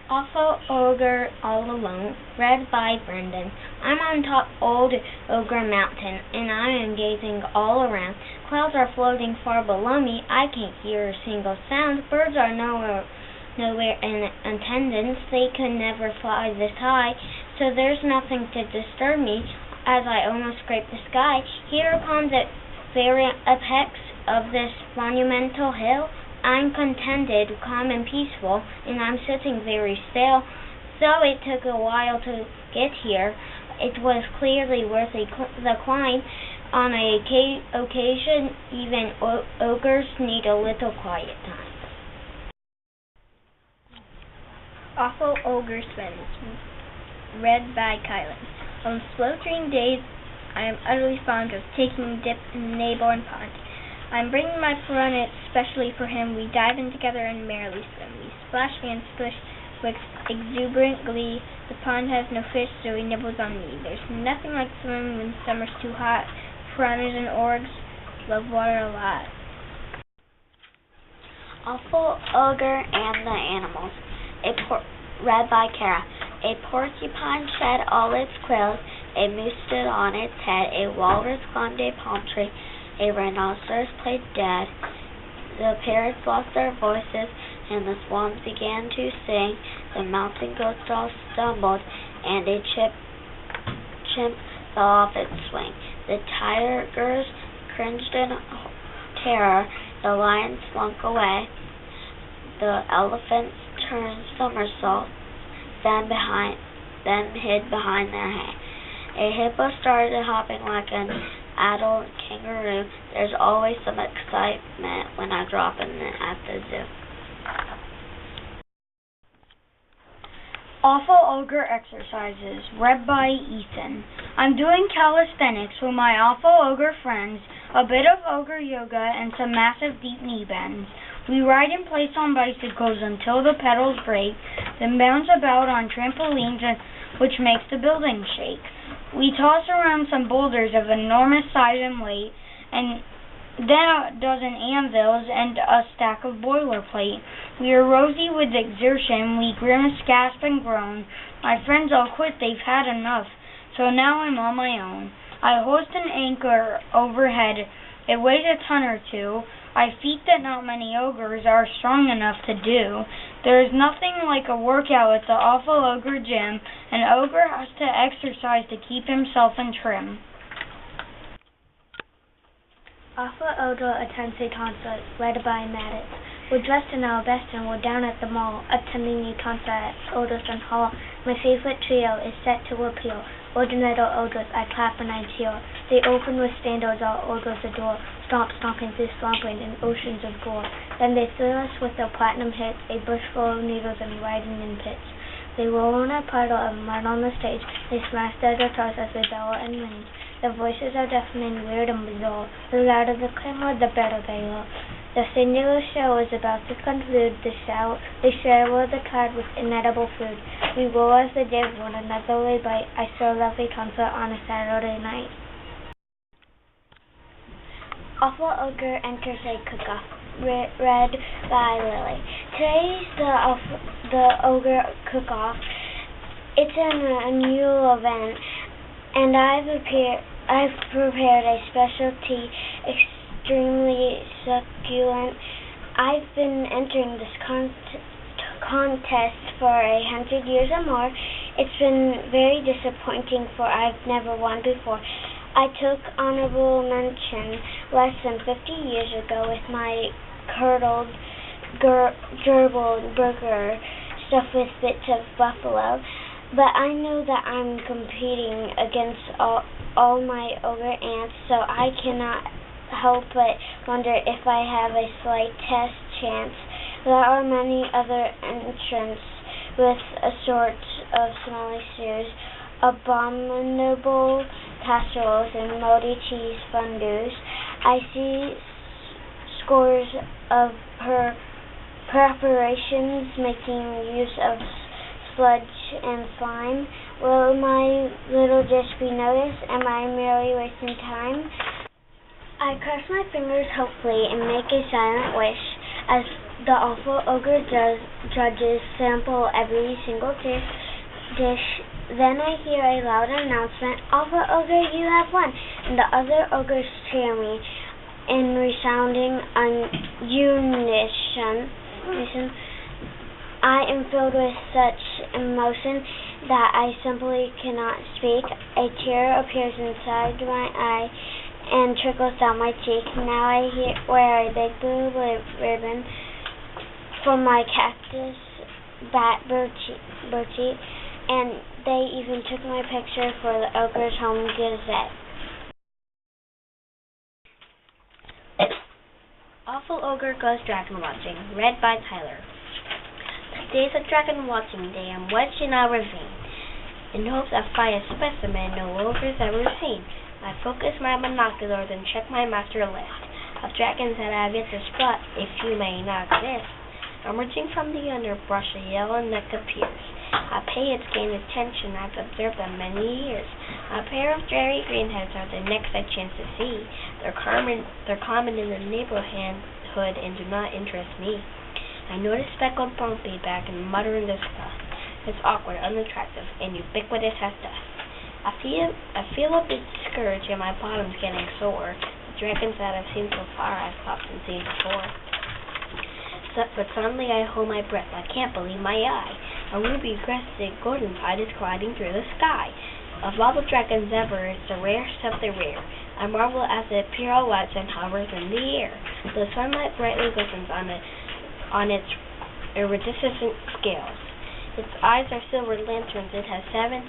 Also, Ogre All Alone, read by Brendan. I'm on top old Ogre Mountain, and I am gazing all around. Clouds are floating far below me. I can't hear a single sound. Birds are nowhere in attendance. They could never fly this high, so there's nothing to disturb me as I almost scrape the sky. Here upon the very apex of this monumental hill, I'm contented, calm and peaceful, and I'm sitting very still. Though it took a while to get here, it was clearly worth the climb. On occasion, even ogres need a little quiet time. Awful Ogre Spins, read by Kylan. On sweltering days, I am utterly fond of taking a dip in the neighboring pond. I'm bringing my Fernet specially for him. We dive in together and merrily swim. We splash and splish with exuberant glee. The pond has no fish, so he nibbles on me. There's nothing like swimming when summer's too hot. Piranhas and orgs love water a lot. Awful Ogre and the Animals, read by Kara. A porcupine shed all its quills, a moose stood on its head, a walrus climbed a palm tree, a rhinoceros played dead. The parrots lost their voices, and the swans began to sing. The mountain goats all stumbled, and a chimp fell off its swing. The tigers cringed in terror. The lion slunk away. The elephants turned somersaults, then hid behind their hay. A hippo started hopping like an adult kangaroo. There's always some excitement when I drop in at the zoo. Awful Ogre Exercises, read by Ethan. I'm doing calisthenics with my Awful Ogre friends, a bit of Ogre yoga, and some massive deep knee bends. We ride in place on bicycles until the pedals break, then bounce about on trampolines, which makes the building shake. We toss around some boulders of enormous size and weight, and then a dozen anvils and a stack of boilerplate. We are rosy with exertion. We grimace, gasp, and groan. My friends all quit. They've had enough. So now I'm on my own. I hoist an anchor overhead. It weighs a ton or two. A feat that not many ogres are strong enough to do. There is nothing like a workout at the Awful Ogre gym. An ogre has to exercise to keep himself in trim. Awful Ogre attends a concert, read by Maddox. We're dressed in our best and we're down at the mall, attending a concert at Alderson Hall. My favorite trio is set to appeal. Ordinary ogres, I clap and I cheer. They open with standards our ogres adore. Stomp, stomping through swampland in oceans of gore. Then they thrill us with their platinum hits, a bush full of needles and riding in pits. They roll in a puddle of mud on the stage. They smash their guitars as they bellow and range. Their voices are deafening, weird, and bizarre. The louder the clamor, the better they are. The singular show is about to conclude. They shower the crowd with inedible food. We roll as they give one another a bite. I so love a concert on a Saturday night. Awful Ogre enters a cook-off, read by Lily. Today's the Ogre cook-off. It's an annual event, and I've prepared a specialty, extremely succulent. I've been entering this contest for 100 years or more. It's been very disappointing, for I've never won before. I took honorable mention less than 50 years ago with my curdled gerbil burger stuffed with bits of buffalo, but I know that I'm competing against all my ogre aunts, so I cannot help but wonder if I have a slight test chance. There are many other entrants with assorts of smelly stews, abominable casseroles, and moldy cheese fondues. I see scores of her preparations making use of sludge and slime. Will my little dish be noticed? Am I merely wasting time? I cross my fingers hopefully and make a silent wish as The awful ogre judges sample every single dish. Then I hear a loud announcement, "Awful ogre, you have won!" And the other ogres cheer me in resounding unison. I am filled with such emotion that I simply cannot speak. A tear appears inside my eye and trickles down my cheek. Now I wear a big blue ribbon for my cactus bat Bertie, and they even took my picture for the Ogre's Home Gazette. Awful Ogre Goes Dragon Watching, read by Tyler. Today's a dragon watching day. I'm watching a ravine in hopes I find a specimen no ogre's ever seen. I focus my binoculars and check my master list of dragons that I have yet to spot. A few may not exist. Emerging from the underbrush, a yellow neck appears. I pay its keen attention. I've observed them many years. A pair of dreary greenheads are the next I chance to see. They're common in the neighborhood and do not interest me. I notice speckled bumpy back and muttering this stuff. It's awkward, unattractive, and ubiquitous as dust. I feel a bit discouraged and my bottom's getting sore. The dragons that I've seen so far I've often seen before. But suddenly I hold my breath. I can't believe my eye. A ruby-crested golden tide is gliding through the sky. Of all the dragons ever, it's the rarest of the rare. I marvel as it pirouettes and hovers in the air. The sunlight brightly glistens on its iridescent scales. Its eyes are silver lanterns. It has 7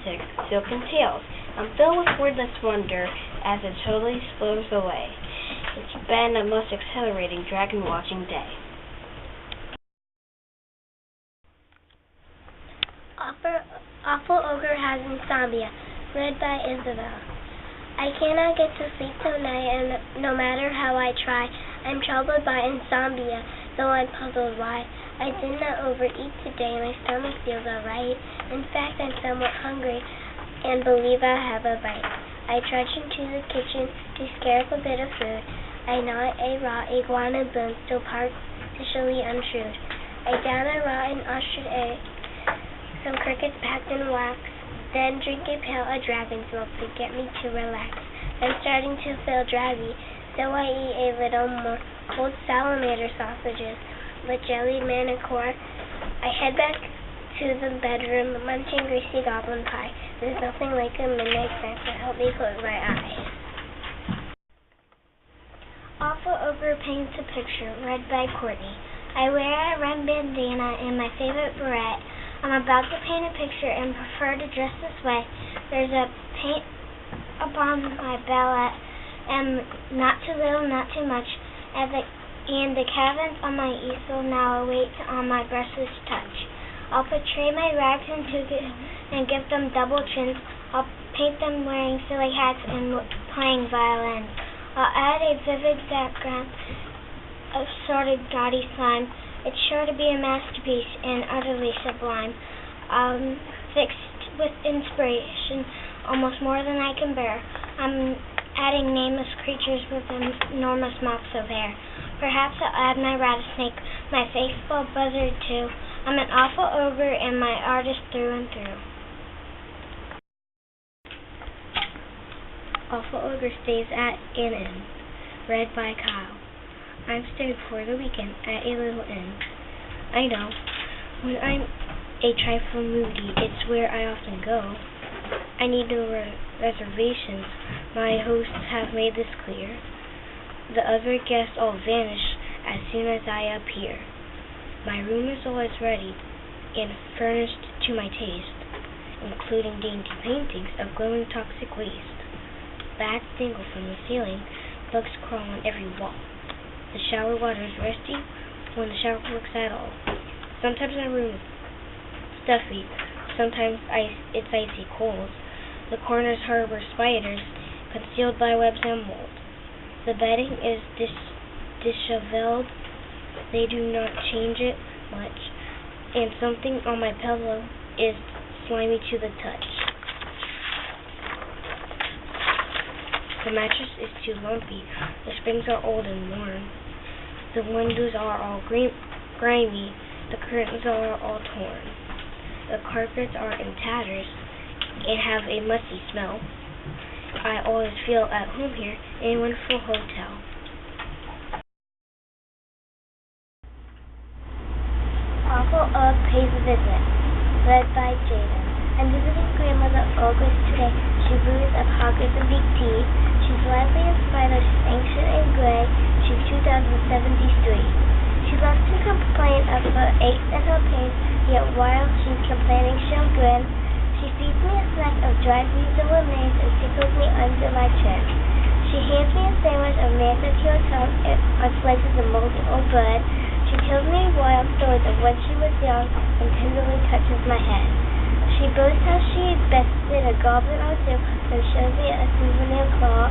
silken tails. I'm filled with wordless wonder as it totally flows away. It's been a most exhilarating dragon watching day. Awful Ogre Has Insomnia, read by Isabel. I cannot get to sleep tonight, and no matter how I try, I'm troubled by insomnia, though I'm puzzled why. I did not overeat today. My stomach feels alright. In fact, I'm somewhat hungry and believe I have a bite. I trudge into the kitchen to scare up a bit of food. I gnaw a raw iguana bone still partially unchewed. I down a rotten ostrich egg, some crickets packed in wax, then drink a pail of dragon's milk to get me to relax. I'm starting to feel drowsy, so I eat a little more cold salamander sausages with jellied manicore. I head back to the bedroom, munching greasy goblin pie. There's nothing like a midnight snack to help me close my eyes. Awful Ogre Paints a Picture, read by Courtney. I wear a red bandana and my favorite beret. I'm about to paint a picture and prefer to dress this way. There's a paint upon my ballot, and not too little, not too much, and the cabins on my easel now await on my brushless touch. I'll portray my rags and give them double chins. I'll paint them wearing silly hats and playing violin. I'll add a vivid background of sordid gaudy slime. It's sure to be a masterpiece and utterly sublime. Fixed with inspiration, almost more than I can bear. I'm adding nameless creatures with enormous mocks of hair. Perhaps I'll add my rattlesnake, my faithful buzzard too. I'm an awful ogre and my artist through and through. Awful Ogre Stays at an Inn, read by Kyle. I'm staying for the weekend at a little inn. I know, when I'm a trifle moody, it's where I often go. I need no reservations. My hosts have made this clear. The other guests all vanish as soon as I appear. My room is always ready and furnished to my taste, including dainty paintings of glowing toxic waste. Bats dangle from the ceiling, bugs crawl on every wall. The shower water is rusty when the shower works at all. Sometimes my room is stuffy, sometimes it's icy cold. The corners harbor spiders, concealed by webs and mold. The bedding is disheveled, they do not change it much, and something on my pillow is slimy to the touch. The mattress is too lumpy, the springs are old and worn. The windows are all grimy. The curtains are all torn. The carpets are in tatters and have a musty smell. I always feel at home here in a wonderful hotel. Awful Ugg Pays a Visit, read by Jaden. I'm visiting Grandmother Ogre today. She brews of hoggers and big teeth. She's lively and stylish, ancient and gray. She's 2073. She loves to complain of her aches and her pains, yet while she's complaining she'll grin. She feeds me a snack of dried weasel remains and tickles me under my chin. She hands me a sandwich of manicure tongue on slices of moldy old bread. She tells me wild stories of when she was young and tenderly touches my head. She boasts how she bested a goblin or two and shows me a souvenir claw.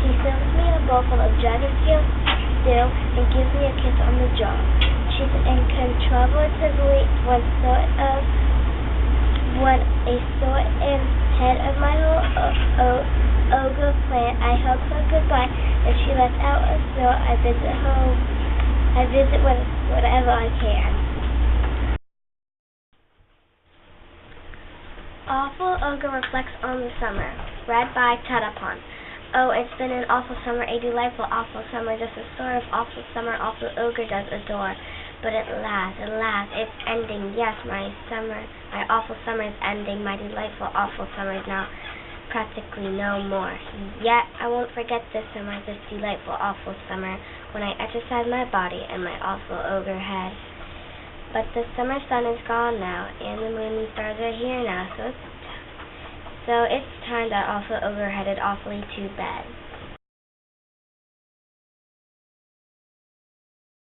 She serves me a bowl full of dragon stew and gives me a kiss on the jaw. She's incontrovertibly one a sort and head of my whole ogre plan. I hug her goodbye. If she lets out a snore, I visit whenever I can. Awful Ogre Reflects on the Summer, read by Tadapon. Oh, it's been an awful summer, a delightful awful summer, just a sort of awful summer awful ogre does adore. But at last, it's ending. Yes, my awful summer is ending. My delightful awful summer is now practically no more. Yet I won't forget this summer, this delightful awful summer, when I exercise my body and my awful ogre head. But the summer sun is gone now, and the moon and stars are here now, so it's time that awful ogre headed awfully to bed.